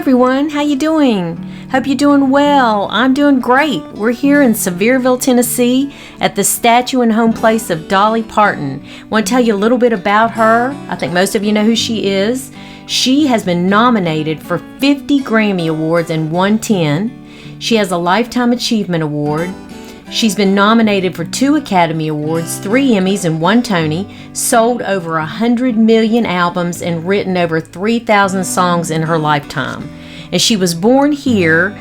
everyone, how you doing? Hope you're doing well. I'm doing great. We're here in Sevierville, Tennessee at the statue and home place of Dolly Parton. I want to tell you a little bit about her. I think most of you know who she is. She has been nominated for 50 Grammy Awards and won 10. She has a Lifetime Achievement Award. She's been nominated for 2 Academy Awards, 3 Emmys, and 1 Tony, sold over 100 million albums, and written over 3,000 songs in her lifetime. And she was born here,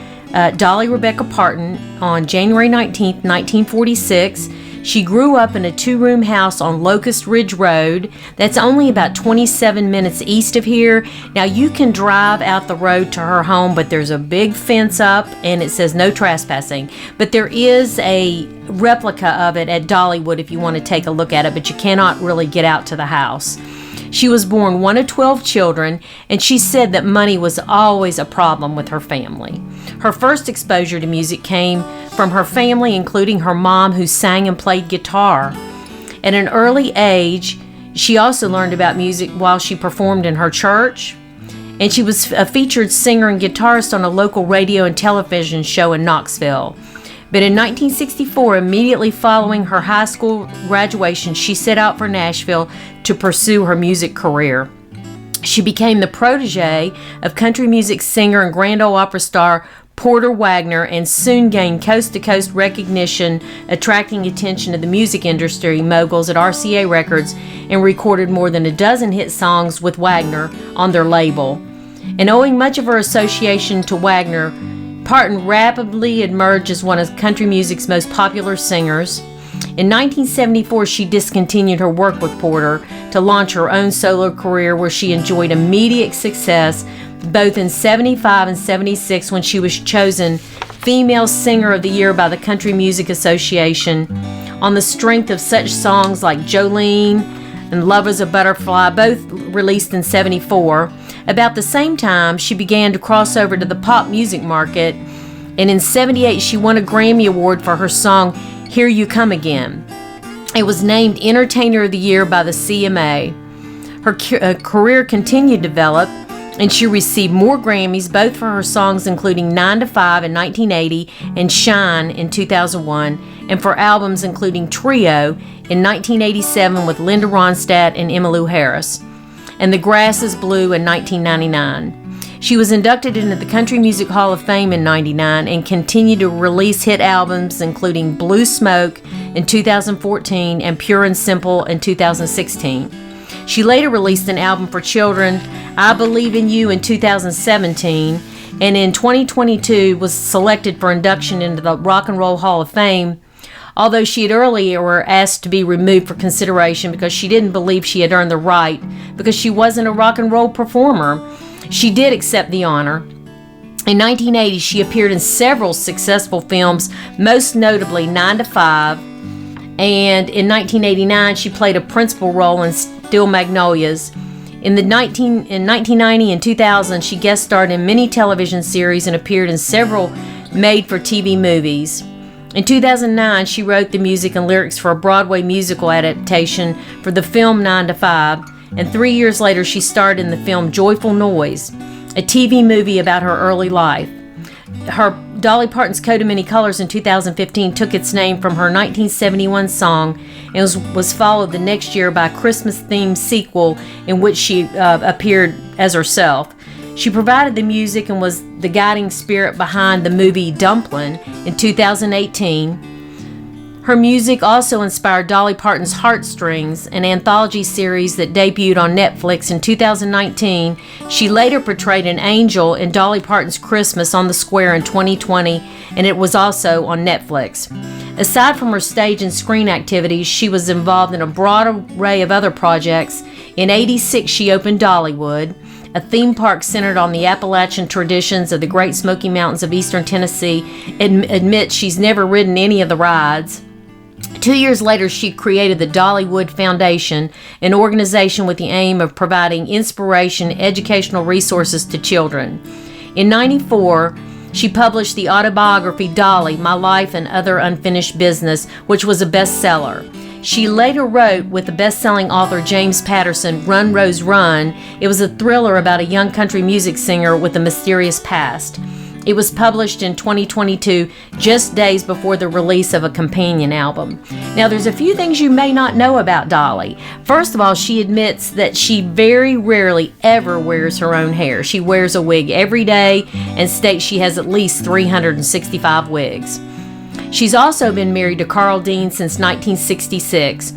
Dolly Rebecca Parton, on January 19th, 1946. She grew up in a 2-room house on Locust Ridge Road. That's only about 27 minutes east of here. Now, you can drive out the road to her home, but there's a big fence up and it says no trespassing. But there is a replica of it at Dollywood if you want to take a look at it, but you cannot really get out to the house. She was born one of 12 children, and she said that money was always a problem with her family. Her first exposure to music came from her family, including her mom, who sang and played guitar. At an early age, she also learned about music while she performed in her church, and she was a featured singer and guitarist on a local radio and television show in Knoxville. But in 1964, immediately following her high school graduation, she set out for Nashville to pursue her music career. She became the protege of country music singer and Grand Ole Opry star Porter Wagoner, and soon gained coast-to-coast recognition, attracting attention to the music industry moguls at RCA Records, and recorded more than a dozen hit songs with Wagoner on their label. And owing much of her association to Wagoner, Parton rapidly emerged as one of country music's most popular singers. In 1974, she discontinued her work with Porter to launch her own solo career, where she enjoyed immediate success both in 75 and 76 when she was chosen Female Singer of the Year by the Country Music Association on the strength of such songs like Jolene and Love is a Butterfly, both released in 74. About the same time, she began to cross over to the pop music market, and in 78 she won a Grammy Award for her song Here You Come Again. It was named Entertainer of the Year by the CMA. Her career continued to develop, and she received more Grammys, both for her songs including 9 to 5 in 1980 and Shine in 2001, and for albums including Trio in 1987 with Linda Ronstadt and Emmylou Harris, and The Grass is Blue in 1999. She was inducted into the Country Music Hall of Fame in 1999 and continued to release hit albums including Blue Smoke in 2014 and Pure and Simple in 2016. She later released an album for children, I Believe in You, in 2017, and in 2022 was selected for induction into the Rock and Roll Hall of Fame, although she had earlier asked to be removed for consideration because she didn't believe she had earned the right because she wasn't a rock and roll performer. She did accept the honor. In 1980, she appeared in several successful films, most notably 9 to 5, and in 1989, she played a principal role in Steel Magnolias. In 1990 and 2000, she guest starred in many television series and appeared in several made-for-TV movies. In 2009, she wrote the music and lyrics for a Broadway musical adaptation for the film 9 to 5, and 3 years later, she starred in the film Joyful Noise, a TV movie about her early life. Dolly Parton's Coat of Many Colors in 2015 took its name from her 1971 song and was followed the next year by a Christmas-themed sequel in which she appeared as herself. She provided the music and was the guiding spirit behind the movie Dumplin' in 2018. Her music also inspired Dolly Parton's Heartstrings, an anthology series that debuted on Netflix in 2019. She later portrayed an angel in Dolly Parton's Christmas on the Square in 2020, and it was also on Netflix. Aside from her stage and screen activities, she was involved in a broad array of other projects. In '86, she opened Dollywood, a theme park centered on the Appalachian traditions of the Great Smoky Mountains of eastern Tennessee. Admits she's never ridden any of the rides. 2 years later, she created the Dollywood Foundation, an organization with the aim of providing inspiration and educational resources to children. In '94, she published the autobiography Dolly, My Life and Other Unfinished Business, which was a bestseller. She later wrote with the best-selling author James Patterson, Run, Rose, Run. It was a thriller about a young country music singer with a mysterious past. It was published in 2022, just days before the release of a companion album. Now, there's a few things you may not know about Dolly. First of all, she admits that she very rarely ever wears her own hair. She wears a wig every day and states she has at least 365 wigs. She's also been married to Carl Dean since 1966,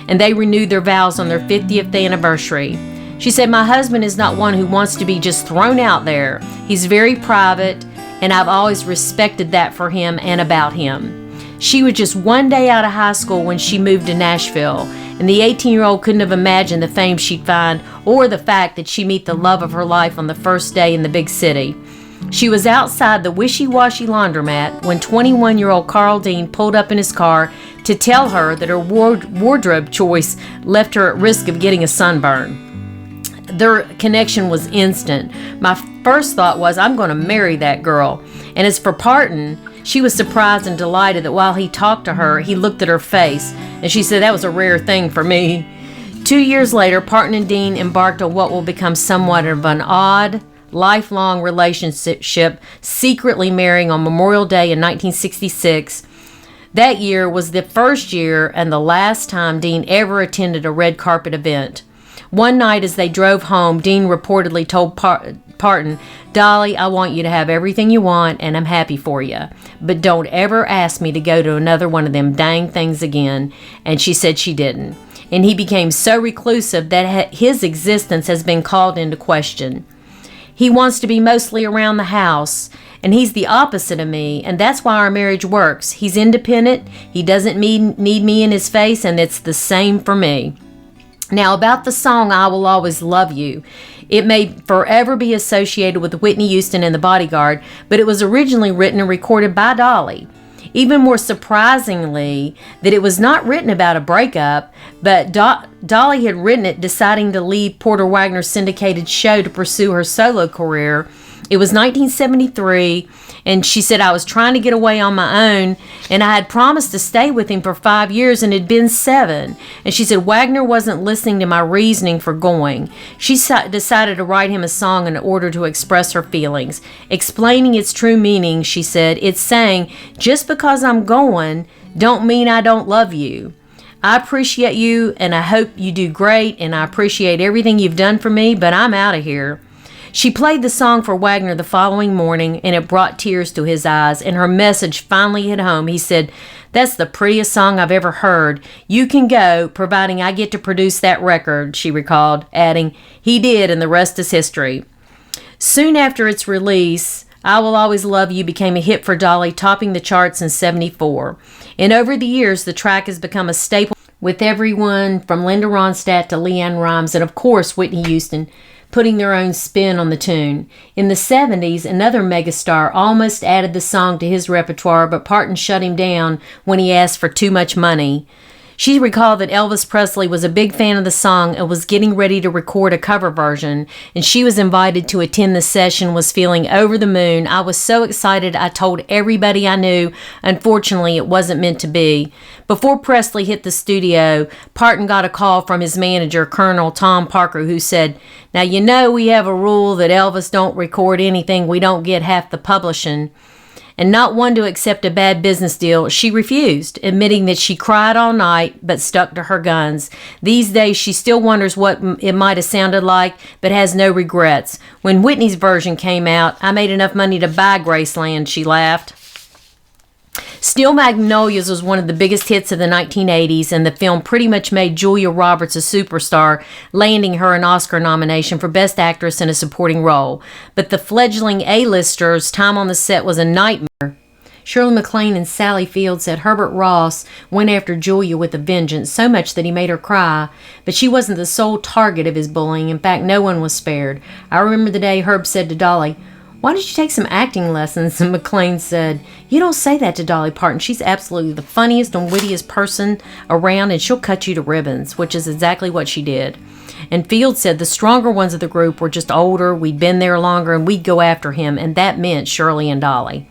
and they renewed their vows on their 50th anniversary. She said, "My husband is not one who wants to be just thrown out there. He's very private, and I've always respected that for him and about him." She was just one day out of high school when she moved to Nashville, and the 18-year-old couldn't have imagined the fame she'd find or the fact that she'd meet the love of her life on the first day in the big city. She was outside the wishy-washy laundromat when 21-year-old Carl Dean pulled up in his car to tell her that her wardrobe choice left her at risk of getting a sunburn. Their connection was instant. My first thought was, I'm going to marry that girl. And as for Parton, she was surprised and delighted that while he talked to her, he looked at her face. And she said, that was a rare thing for me. 2 years later, Parton and Dean embarked on what will become somewhat of an odd, lifelong relationship, secretly marrying on Memorial Day in 1966. That year was the first year and the last time Dean ever attended a red carpet event. One night as they drove home, Dean reportedly told Parton, "Dolly, I want you to have everything you want, and I'm happy for you. But don't ever ask me to go to another one of them dang things again." And she said she didn't. And he became so reclusive that his existence has been called into question. He wants to be mostly around the house, and he's the opposite of me, and that's why our marriage works. He's independent, he doesn't need me in his face, and it's the same for me. Now, about the song "I Will Always Love You," it may forever be associated with Whitney Houston and the Bodyguard, but it was originally written and recorded by Dolly. Even more surprisingly, that it was not written about a breakup, but Dolly had written it deciding to leave Porter Wagner's syndicated show to pursue her solo career. It was 1973, and she said, "I was trying to get away on my own, and I had promised to stay with him for 5 years, and it had been 7. And she said, Wagner wasn't listening to my reasoning for going. She decided to write him a song in order to express her feelings. Explaining its true meaning, she said, it's saying, just because I'm going, don't mean I don't love you. I appreciate you, and I hope you do great, and I appreciate everything you've done for me, but I'm out of here." She played the song for Wagner the following morning, and it brought tears to his eyes, and her message finally hit home. He said, "That's the prettiest song I've ever heard. You can go, providing I get to produce that record," she recalled, adding, "He did, and the rest is history." Soon after its release, "I Will Always Love You" became a hit for Dolly, topping the charts in 1974. And over the years, the track has become a staple with everyone from Linda Ronstadt to LeAnn Rimes, and of course Whitney Houston, putting their own spin on the tune. In the 70s, another megastar almost added the song to his repertoire, but Parton shut him down when he asked for too much money. She recalled that Elvis Presley was a big fan of the song and was getting ready to record a cover version, and she was invited to attend the session, was feeling over the moon. "I was so excited, I told everybody I knew. Unfortunately, it wasn't meant to be." Before Presley hit the studio, Parton got a call from his manager, Colonel Tom Parker, who said, "Now, you know we have a rule that Elvis don't record anything we don't get half the publishing." And not one to accept a bad business deal, she refused, admitting that she cried all night but stuck to her guns. These days, she still wonders what it might have sounded like, but has no regrets. "When Whitney's version came out, I made enough money to buy Graceland," she laughed. Steel Magnolias was one of the biggest hits of the 1980s, and the film pretty much made Julia Roberts a superstar, landing her an Oscar nomination for Best Actress in a Supporting Role. But the fledgling A-listers' time on the set was a nightmare. Shirley MacLaine and Sally Field said Herbert Ross went after Julia with a vengeance, so much that he made her cry. But she wasn't the sole target of his bullying. In fact, no one was spared. I remember the day Herb said to Dolly, "Why don't you take some acting lessons?" And MacLaine said, "You don't say that to Dolly Parton. She's absolutely the funniest and wittiest person around, and she'll cut you to ribbons," which is exactly what she did. And Field said the stronger ones of the group were just older, we'd been there longer, and we'd go after him, and that meant Shirley and Dolly.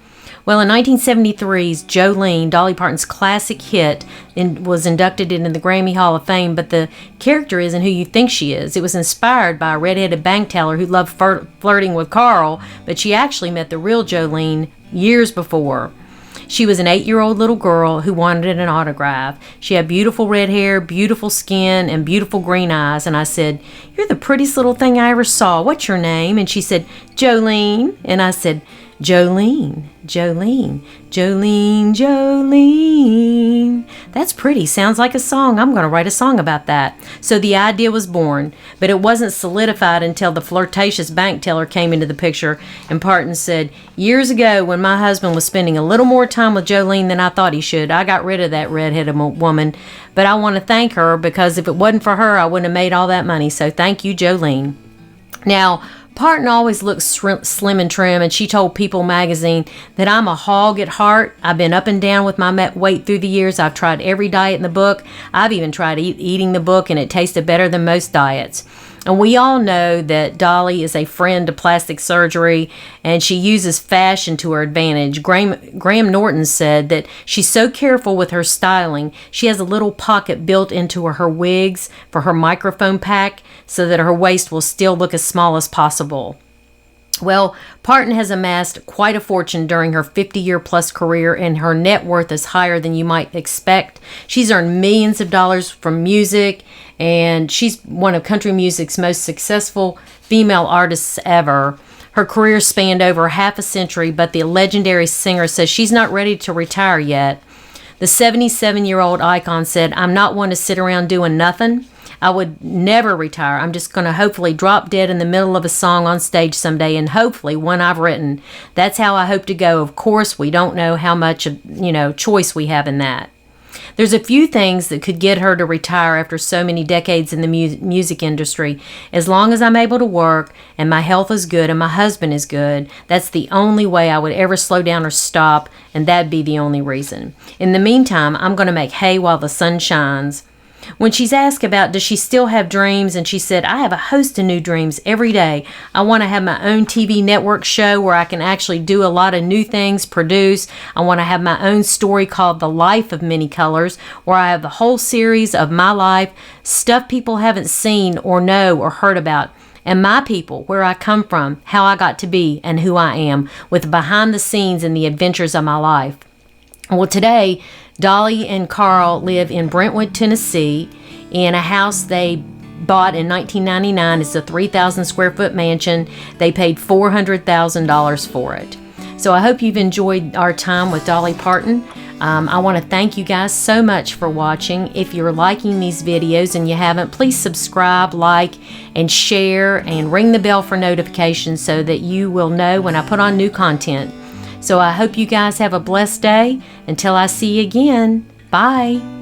Well, in 1973's Jolene, Dolly Parton's classic hit, was inducted into the Grammy Hall of Fame, but the character isn't who you think she is. It was inspired by a red-headed bank teller who loved flirting with Carl, but she actually met the real Jolene years before. She was an 8-year-old little girl who wanted an autograph. She had beautiful red hair, beautiful skin, and beautiful green eyes. And I said, "You're the prettiest little thing I ever saw. What's your name?" And she said, "Jolene." And I said, "Jolene, Jolene, Jolene, Jolene." That's pretty. Sounds like a song. I'm going to write a song about that. So the idea was born, but it wasn't solidified until the flirtatious bank teller came into the picture, and Parton said, "Years ago, when my husband was spending a little more time with Jolene than I thought he should, I got rid of that red-headed woman, but I want to thank her, because if it wasn't for her, I wouldn't have made all that money. So thank you, Jolene." Now, Parton always looks slim and trim, and she told People magazine that I'm a hog at heart. I've been up and down with my weight through the years. I've tried every diet in the book. I've even tried eating the book, and it tasted better than most diets. And we all know that Dolly is a friend to plastic surgery, and she uses fashion to her advantage. Graham Norton said that she's so careful with her styling, she has a little pocket built into her wigs for her microphone pack so that her waist will still look as small as possible. Well, Parton has amassed quite a fortune during her 50-year-plus career, and her net worth is higher than you might expect. She's earned millions of dollars from music, and she's one of country music's most successful female artists ever. Her career spanned over half a century, but the legendary singer says she's not ready to retire yet. The 77-year-old icon said, "I'm not one to sit around doing nothing. I would never retire. I'm just going to hopefully drop dead in the middle of a song on stage someday, and hopefully one I've written. That's how I hope to go. Of course, we don't know how much, choice we have in that." There's a few things that could get her to retire after so many decades in the music industry. As long as I'm able to work and my health is good and my husband is good, that's the only way I would ever slow down or stop, and that'd be the only reason. In the meantime, I'm going to make hay while the sun shines. When she's asked about does she still have dreams, and she said, "I have a host of new dreams every day. I want to have my own TV network show where I can actually do a lot of new things, produce. I want to have my own story called The Life of Many Colors, where I have the whole series of my life, stuff people haven't seen or know or heard about, and my people, where I come from, how I got to be, and who I am, with behind the scenes and the adventures of my life." Well, today, Dolly and Carl live in Brentwood, Tennessee, in a house they bought in 1999. It's a 3,000 square foot mansion. They paid $400,000 for it. So I hope you've enjoyed our time with Dolly Parton. I want to thank you guys so much for watching. If you're liking these videos and you haven't, please subscribe, like, and share, and ring the bell for notifications so that you will know when I put on new content. So I hope you guys have a blessed day. Until I see you again, bye.